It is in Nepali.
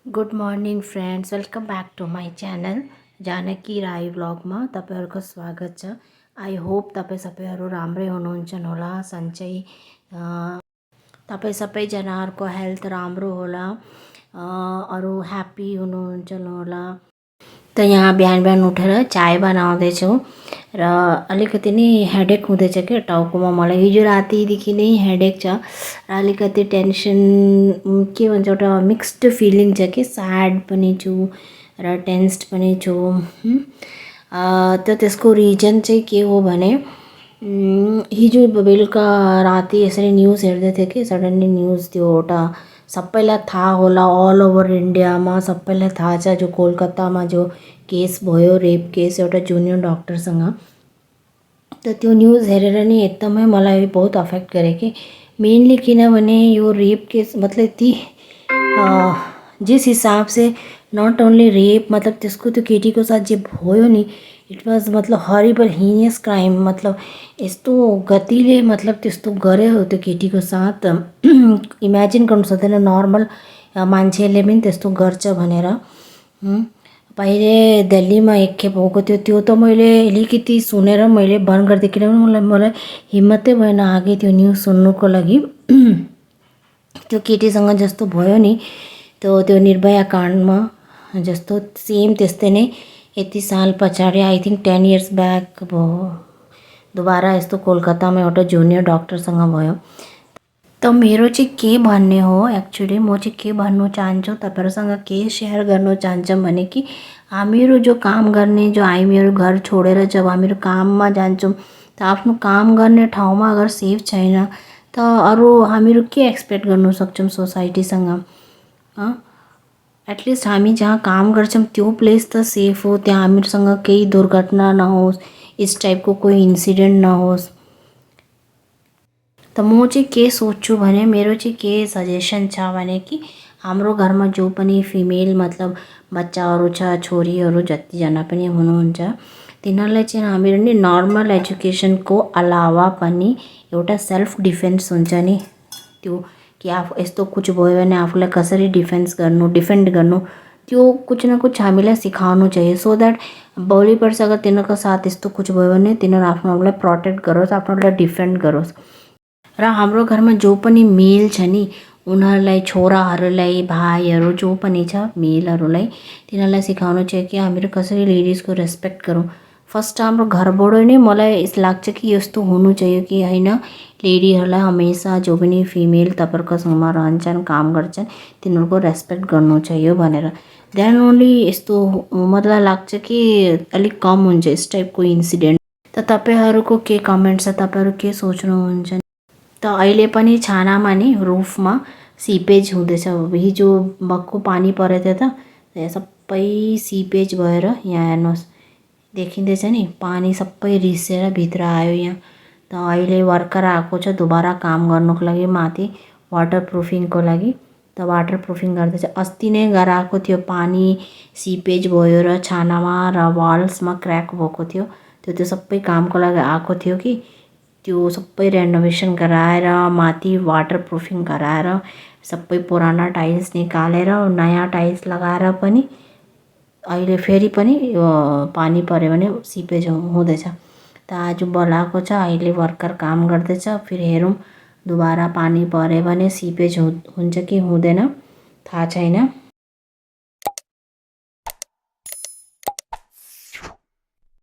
Good morning friends, welcome back to my channel Janaki Rai व्लगमा तपाईँहरूको स्वागत छ। आई होप तपाईँ सबैहरू राम्रै हुनुहुन्छ होला। सन्चै तपाईँ सबैजनाहरूको हेल्थ राम्रो होला, अरू ह्याप्पी हुनुहुन्छ होला। त यहाँ बिहान बिहान उठेर चाय बनाउँदैछु र अलिकति नै हेडेक हुँदैछ कि टाउकोमा मलाई। हिजो रातिदेखि नै हेडेक छ र अलिकति टेन्सन के भन्छ, एउटा मिक्स्ड फिलिङ छ कि स्याड पनि छु र टेन्स्ड पनि छु। त त्यसको रिजन चाहिँ के हो भने हिजो बेलुका राति यसरी न्युज हेर्दै थिएँ कि सडन्ली न्युज त्यो एउटा सबैलाई थाहा होला, अल ओभर इन्डियामा सबैलाई थाहा छ, जो कोलकातामा जो केस भयो, रेप केस एउटा जुनियर डक्टरसँग। त त्यो न्युज हेरेर नि एकदमै मलाई बहुत अफेक्ट गरे कि मेनली किनभने यो रेप केस मतलब ती जिस हिसाब से नट ओन्ली रेप मतलब त्यसको त्यो केटीको साथ जे भयो नि, इट वाज मतलब हरिबल हिनियस क्राइम। मतलब यस्तो गतिले मतलब त्यस्तो गर्यो त्यो केटीको साथ, इमेजिन गर्नु सक्दैन नर्मल मान्छेले पनि त्यस्तो गर्छ भनेर। पहिले दिल्लीमा एकखेप भएको थियो, त्यो त मैले अलिकति सुनेर मैले बन्द गरिदिएँ किनभने मलाई हिम्मतै भएन आगे त्यो न्युज सुन्नुको लागि। त्यो केटीसँग जस्तो भयो नि त्यो निर्भया काण्डमा जस्तो सेम त्यस्तै नै यति साल पछाडि, आई थिङ्क 10 इयर्स ब्याक भयो, दोबारा यस्तो कोलकातामा एउटा जुनियर डक्टरसँग भयो। त मेरो चाहिँ के भन्ने हो, एक्चुअली म चाहिँ के भन्नु चाहन्छु, तपाईँहरूसँग के सेयर गर्नु चाहन्छौँ भने कि हामीहरू जो काम गर्ने, जो हामीहरू घर छोडेर जब हामीहरू काममा जान्छौँ त आफ्नो काम गर्ने ठाउँमा अगर सेफ छैन त अरू हामीहरू के एक्सपेक्ट गर्नु सक्छौँ सोसाइटीसँग। एटलिस्ट हामी जहाँ काम गर्छौँ त्यो प्लेस त सेफ हो, त्यहाँ हामीहरूसँग केही दुर्घटना नहोस्, इस टाइपको कोही इन्सिडेन्ट नहोस्। त म चाहिँ के सोच्छु भने मेरो चाहिँ के सजेसन छ भने कि हाम्रो घरमा जो पनि फिमेल मतलब बच्चाहरू छ, छोरीहरू जतिजना पनि हुनुहुन्छ, तिनीहरूलाई चाहिँ हामीहरू नि नर्मल एजुकेसनको अलावा पनि एउटा सेल्फ डिफेन्स हुन्छ नि, त्यो कि आफू यस्तो कुछ भयो भने आफूलाई कसरी डिफेन्ड गर्नु, त्यो कुछ न कुछ हामीलाई सिकाउनु चाहिए। सो द्याट भोलि पर्सि अगर तिनीहरूको साथ यस्तो कुछ भयो भने तिनीहरू आफ्नोलाई प्रोटेक्ट गरोस्, आफ्नोलाई डिफेन्ड गरोस्। र हाम्रो घरमा जो पनि मेल छ नि उनीहरूलाई, छोराहरूलाई, भाइहरू जो पनि छ मेलहरूलाई, तिनीहरूलाई सिकाउनु चाहियो कि हामीहरू कसरी लेडिजको रेस्पेक्ट गरौँ। फर्स्ट हाम्रो घरबाट नै मलाई लाग्छ कि यस्तो हुनु चाहियो कि होइन, लेडीहरूलाई हमेसा जो पनि फिमेल तपाईँहरूको सँगमा रहन्छन्, काम गर्छन्, तिनीहरूको रेस्पेक्ट गर्नु चाहियो भनेर। देन ओन्ली यस्तो मतलब लाग्छ कि अलिक कम हुन्छ यस टाइपको इन्सिडेन्ट। त तपाईँहरूको के कमेन्ट छ, तपाईँहरू के सोच्नुहुन्छ? त अहिले पनि छानामा नि रुफमा सिपेज हुँदैछ। हिजो भक्कु पानी परेको थियो त सबै सिपेज भएर यहाँ हेर्नुहोस् देखिँदैछ नि, पानी सबै रिसेर भित्र आयो यहाँ। त अहिले वर्कर आएको छ दोबारा काम गर्नुको लागि माथि वाटर प्रुफिङको लागि। त वाटर प्रुफिङ गर्दैछ। अस्ति नै गराएको थियो, पानी सिपेज भयो र छानामा र वाल्समा क्र्याक भएको थियो। त्यो सबै कामको लागि आएको थियो कि त्यो सबै रेनोभेसन गराएर माथि वाटर प्रुफिङ गराएर सबै पुराना टाइल्स निकालेर नयाँ टाइल्स लगाएर पनि अहिले फेरि पनि पानी पऱ्यो भने सिपेज हुँदैछ। त आज बोलाएको छ, अहिले वर्कर काम गर्दैछ, फेरि हेरौँ दोबारा पानी पऱ्यो भने सिपेज हुन्छ कि हुँदैन थाहा छैन।